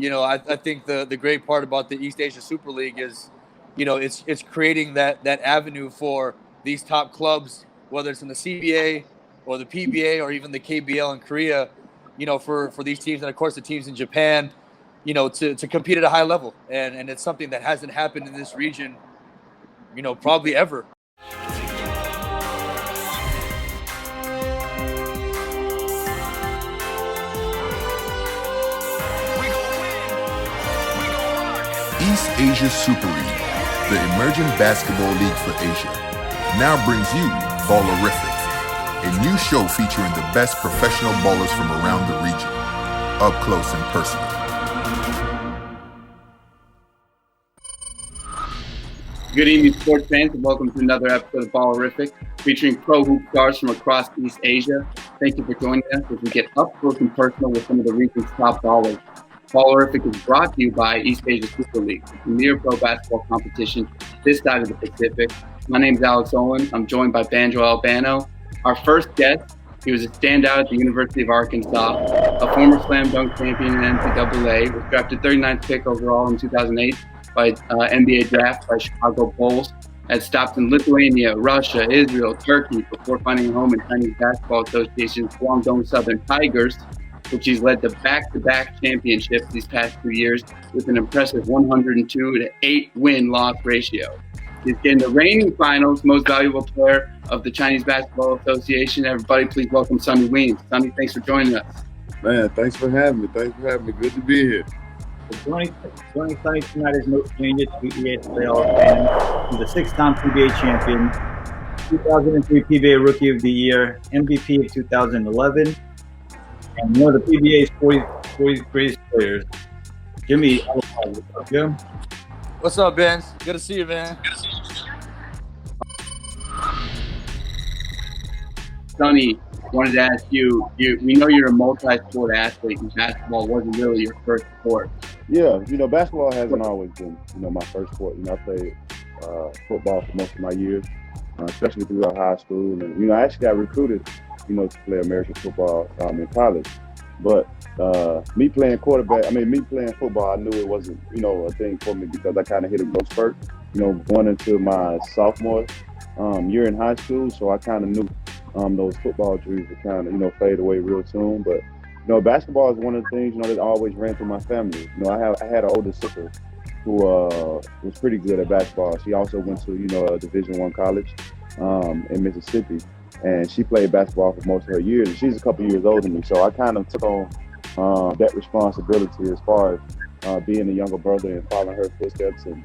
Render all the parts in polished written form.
I think the great part about the East Asia Super League is, it's creating that avenue for these top clubs, whether it's in the CBA or the PBA or even the KBL in Korea, for these teams, and of course the teams in Japan, to compete at a high level. And it's something that hasn't happened in this region, probably ever. East Asia Super League, the emerging basketball league for Asia, now brings you Ballerific, a new show featuring the best professional ballers from around the region, up close and personal. Good evening, sports fans, and welcome to another episode of Ballerific, featuring pro hoop stars from across East Asia. Thank you for joining us as we get up close and personal with some of the region's top ballers. Ballerific is brought to you by East Asia Super League, the premier pro basketball competition this side of the Pacific. My name is Olin. I'm joined by Banjo Albano. Our first guest, he was a standout at the University of Arkansas, a former slam dunk champion in NCAA, was drafted 39th pick overall in 2008 by NBA draft by Chicago Bulls, had stopped in Lithuania, Russia, Israel, Turkey before finding a home in Chinese Basketball Association's Guangdong Southern Tigers, which he's led to back-to-back championships these past 2 years with an impressive 102-8 win-loss ratio. He's getting the reigning finals most valuable player of the Chinese Basketball Association. Everybody, please welcome Sonny Weems. Sonny, thanks for joining us. Man, thanks for having me. Good to be here. Joining Sonny tonight is no stranger to ESL fans. He's a six-time PBA champion, 2003 PBA Rookie of the Year, MVP of 2011, and one of the PBA's 40 greatest players, Jimmy Alapag. What's up, Jim? What's up, Ben? Good to see you, man. Sonny, wanted to ask you, we know you're a multi-sport athlete, and basketball wasn't really your first sport. Yeah, basketball hasn't always been, my first sport. I played football for most of my years, especially throughout high school. And, I actually got recruited, to play American football in college. But me playing football, I knew it wasn't, a thing for me because I kind of hit a growth spurt, going into my sophomore year in high school. So I kind of knew those football dreams would kind of, fade away real soon. But, basketball is one of the things, that always ran through my family. I had an older sister who was pretty good at basketball. She also went to, a Division I college in Mississippi. And she played basketball for most of her years. And she's a couple years older than me. So I kind of took on that responsibility as far as being a younger brother and following her footsteps. And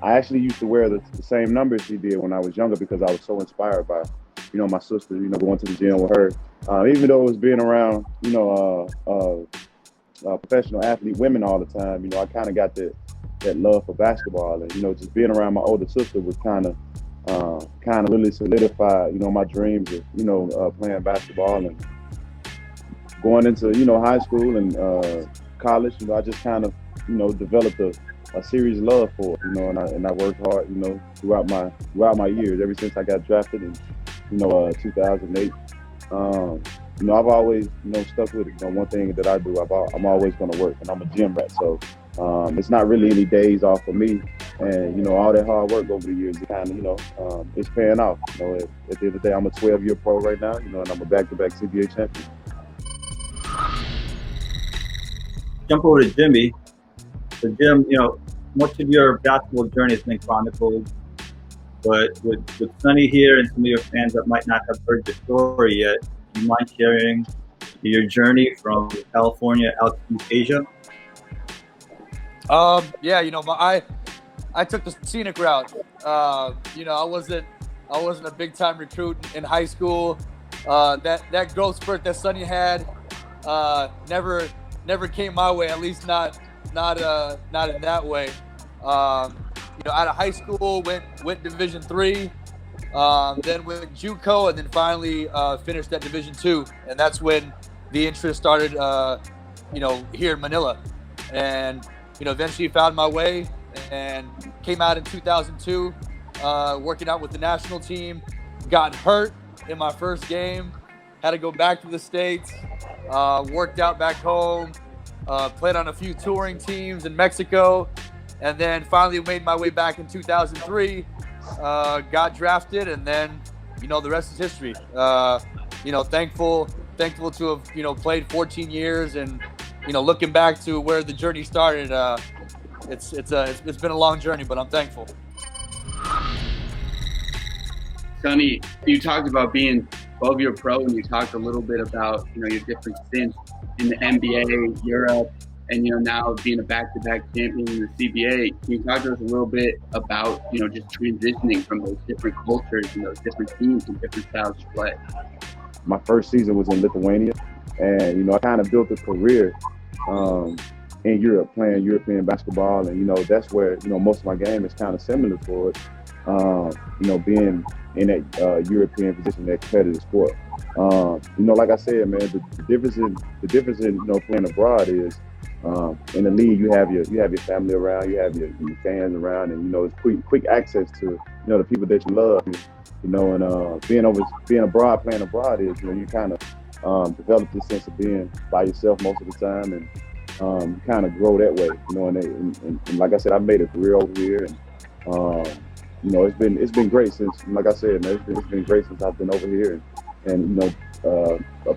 I actually used to wear the same numbers she did when I was younger because I was so inspired by, my sister, going to the gym with her. Even though it was being around, professional athlete women all the time, I kind of got that love for basketball. And, just being around my older sister was kind of really solidified, my dreams of, playing basketball and going into, high school and college. I just kind of, developed a serious love for it, and I worked hard, throughout my years, ever since I got drafted in, 2008. I've always, stuck with it. One thing that I do, I'm always going to work, and I'm a gym rat. So it's not really any days off for me. And, all that hard work over the years, it kind of, it's paying off. At the end of the day, I'm a 12-year pro right now, and I'm a back-to-back CBA champion. Jump over to Jimmy. So, Jim, much of your basketball journey has been chronicled. But with Sonny here and some of your fans that might not have heard the story yet, do you mind sharing your journey from California out to East Asia? Yeah, I took the scenic route. I wasn't a big time recruit in high school. That growth spurt that Sonny had never came my way. At least not in that way. Out of high school, went Division III, then went JUCO, and then finally finished at Division II. And that's when the interest started, here in Manila. And eventually found my way and came out in 2002, working out with the national team. Got hurt in my first game, had to go back to the States, worked out back home, played on a few touring teams in Mexico, and then finally made my way back in 2003. Got drafted, and then the rest is history. Thankful to have played 14 years, and looking back to where the journey started. It's been a long journey, but I'm thankful. Sonny, you talked about being 12-year pro, and you talked a little bit about your different stints in the NBA, Europe, and now being a back-to-back champion in the CBA. Can you talk to us a little bit about just transitioning from those different cultures and those different teams and different styles of play? My first season was in Lithuania, and I kind of built a career in Europe playing European basketball, and that's where most of my game is kind of similar for it. Being in that European position, that competitive sport. Like I said, man, the difference in playing abroad is in the league you have your family around, you have your fans around, and it's quick access to the people that you love. And being abroad, playing abroad is you kind of develop this sense of being by yourself most of the time, and you kind of grow that way. And like I said, I've made a career over here, and it's been great since, like I said, man, it's been great since I've been over here, and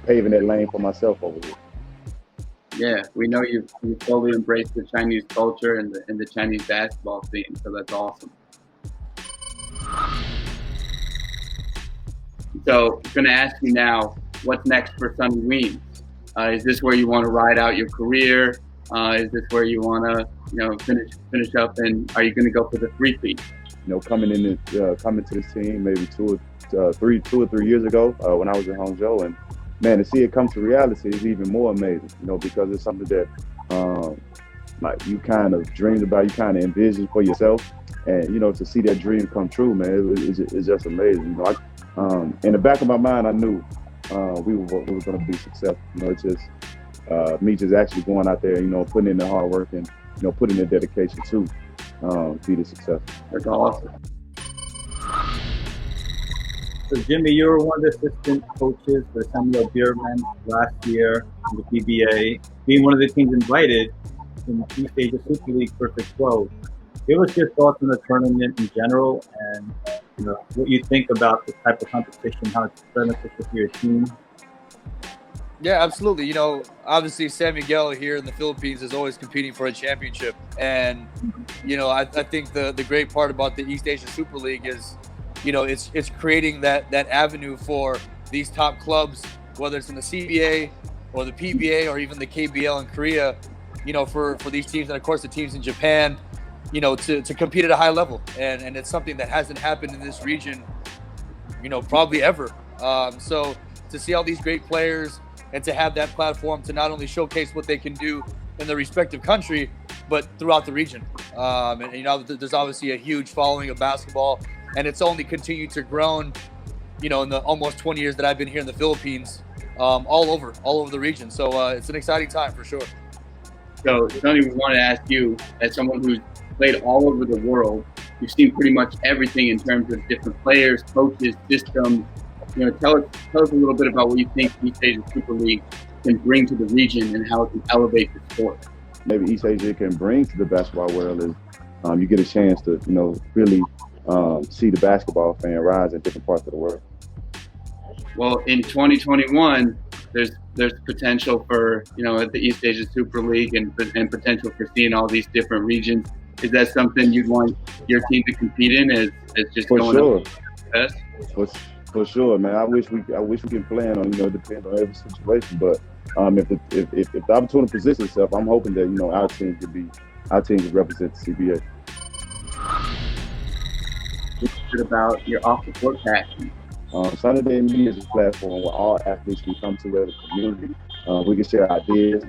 paving that lane for myself over here. Yeah, we know you've totally embraced the Chinese culture and the Chinese basketball scene, so that's awesome. So I'm going to ask you now, what's next for Sonny Weems? Is this where you want to ride out your career? Is this where you want to finish up, and are you going to go for the three-peat? Coming to this team maybe 2 or 3 years ago when I was in Hangzhou, and man, to see it come to reality is even more amazing. Because it's something that like you kind of dreamed about, you kind of envisioned for yourself, and to see that dream come true, man, it's just amazing. In the back of my mind, I knew we were going to be successful. It's just me just actually going out there, putting in the hard work and putting the dedication to be the success. That's awesome. So Jimmy, you were one of the assistant coaches for Samuel Bierman last year in the PBA, being one of the teams invited in the East Asia Super League Perfect 12. Give us your thoughts on the tournament in general, and what you think about the type of competition, how it's beneficial for your team. Yeah, absolutely. Obviously San Miguel here in the Philippines is always competing for a championship. And, I think the great part about the East Asia Super League is, it's creating that avenue for these top clubs, whether it's in the CBA or the PBA or even the KBL in Korea, for these teams, and of course the teams in Japan, to compete at a high level. And it's something that hasn't happened in this region, probably ever. So to see all these great players and to have that platform to not only showcase what they can do in their respective country, but throughout the region. There's obviously a huge following of basketball, and it's only continued to grow, in the almost 20 years that I've been here in the Philippines, all over the region. So it's an exciting time for sure. So Sonny, we want to ask you, as someone who's played all over the world, you've seen pretty much everything in terms of different players, coaches, systems. Tell us a little bit about what you think East Asia Super League can bring to the region and how it can elevate the sport. Maybe East Asia can bring to the basketball world is you get a chance to really see the basketball fan rise in different parts of the world. Well, in 2021, there's potential for at the East Asia Super League and potential for seeing all these different regions. Is that something you'd want your team to compete in? As just for going sure. up the best? For sure, man. I wish we can plan on it depends on every situation. But if the opportunity presents itself, I'm hoping that our team could represent the CBA. What about your off the court passion? Sunny Day Me is a platform where all athletes can come to as a community. We can share ideas.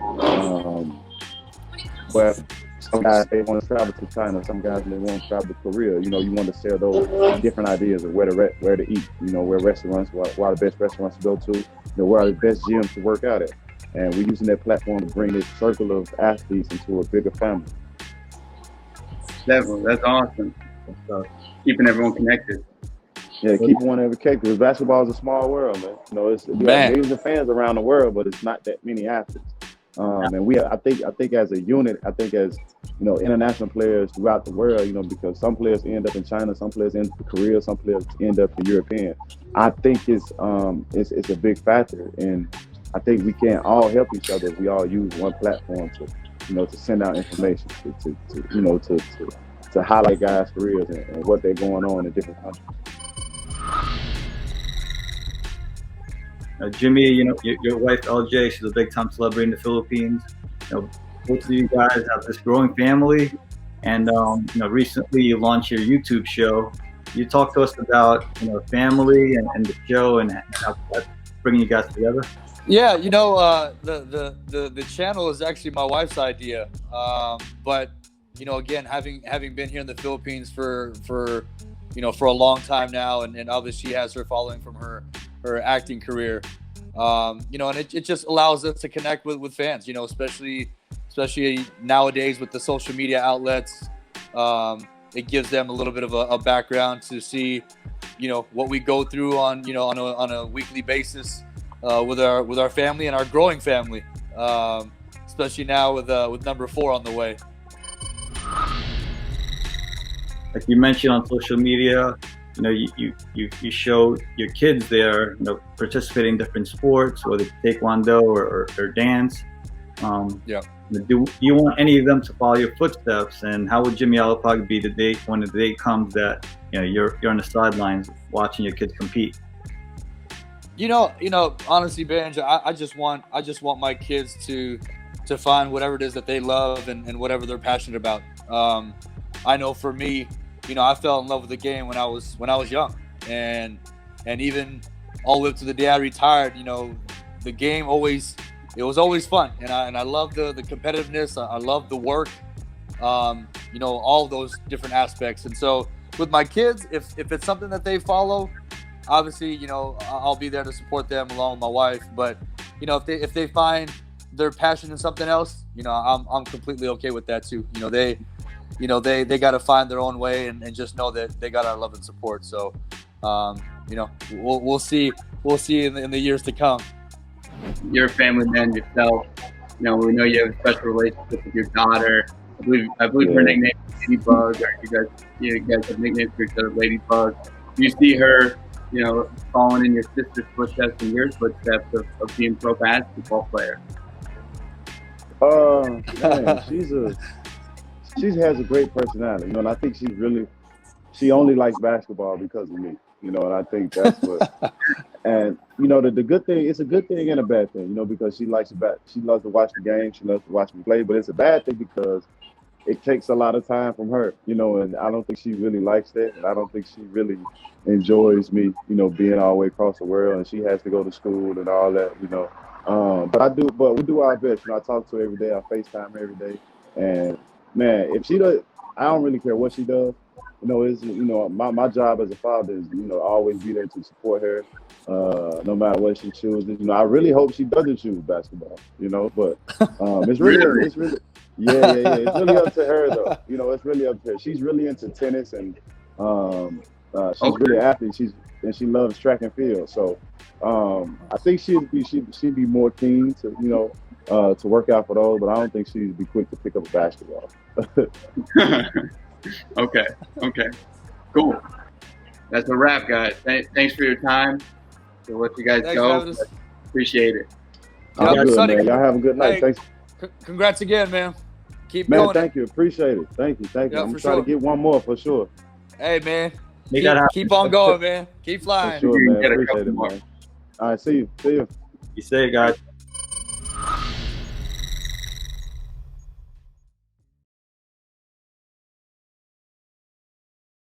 Where some guys they want to travel to China, some guys they want to travel to Korea. You want to share those different ideas of where to eat. Where restaurants, what are the best restaurants to go to. Where are the best gyms to work out at. And we're using that platform to bring this circle of athletes into a bigger family. Definitely, that's awesome. Keeping everyone connected. Yeah, keep one every cake because basketball is a small world, man. It's millions of fans around the world, but it's not that many athletes. And I think as a unit, I think as international players throughout the world, because some players end up in China, some players end up in Korea, some players end up in European. I think it's a big factor, and I think we can't all help each other if we all use one platform to send out information, to highlight guys' careers and what they're going on in different countries. Jimmy, your wife LJ, she's a big time celebrity in the Philippines. Both of you guys have this growing family, and recently you launched your YouTube show. You talk to us about family and the show and how that's bringing you guys together. Yeah, the channel is actually my wife's idea, but again, having been here in the Philippines for a long time now, and obviously she has her following from her acting career, and it just allows us to connect with fans, especially nowadays with the social media outlets. It gives them a little bit of a background to see, what we go through on a weekly basis with our family and our growing family, especially now with number 4 on the way. Like you mentioned on social media, you show your kids there, participating in different sports, whether it's taekwondo or dance. Do you want any of them to follow your footsteps? And how would Jimmy Alapag be when the day comes that you're on the sidelines watching your kids compete? Honestly, Banjo, I just want my kids to find whatever it is that they love and whatever they're passionate about. I know for me, I fell in love with the game when I was young, and even all the way up to the day I retired. The game was always fun, and I love the competitiveness. I love the work, all those different aspects. And so with my kids, if it's something that they follow, obviously, I'll be there to support them along with my wife. But if they find their passion in something else, I'm completely okay with that too. They got to find their own way and just know that they got our love and support. So, we'll see in the years to come. You're a family man yourself. We know you have a special relationship with your daughter. I believe her nickname is Ladybug, or you guys have nicknames for each other, Ladybug. Do you see her, following in your sister's footsteps and your footsteps of being pro basketball player? Man, she has a great personality, and I think she only likes basketball because of me, and I think that's what. And the good thing, it's a good thing and a bad thing, because she loves to watch the game, she loves to watch me play, but it's a bad thing because it takes a lot of time from her, and I don't think she really likes that, and I don't think she really enjoys me, being all the way across the world, and she has to go to school and all that, but we do our best. I talk to her every day, I FaceTime her every day, and man, if she does, I don't really care what she does. My job as a father is, always be there to support her, no matter what she chooses. I really hope she doesn't choose basketball, but it's really, it's really, yeah. It's really up to her though. It's really up to her. She's really into tennis, and she's really athlete. She loves track and field. So I think she'd be more keen to work out for those, but I don't think she'd be quick to pick up a basketball. Okay, cool. That's a wrap, guys. Thanks for your time. We'll let you guys go. Appreciate it. Good, Sonny, man. Y'all have a good night. Hey, thanks. Congrats again, man. Keep Man, going. thank you. Appreciate it. Thank you. Yeah, I'm for trying sure. to get one more for sure. Hey, man. Make Keep on going, man. Keep flying. For sure, man. Get a Appreciate couple it, more. man. All right, see you. You say it, guys.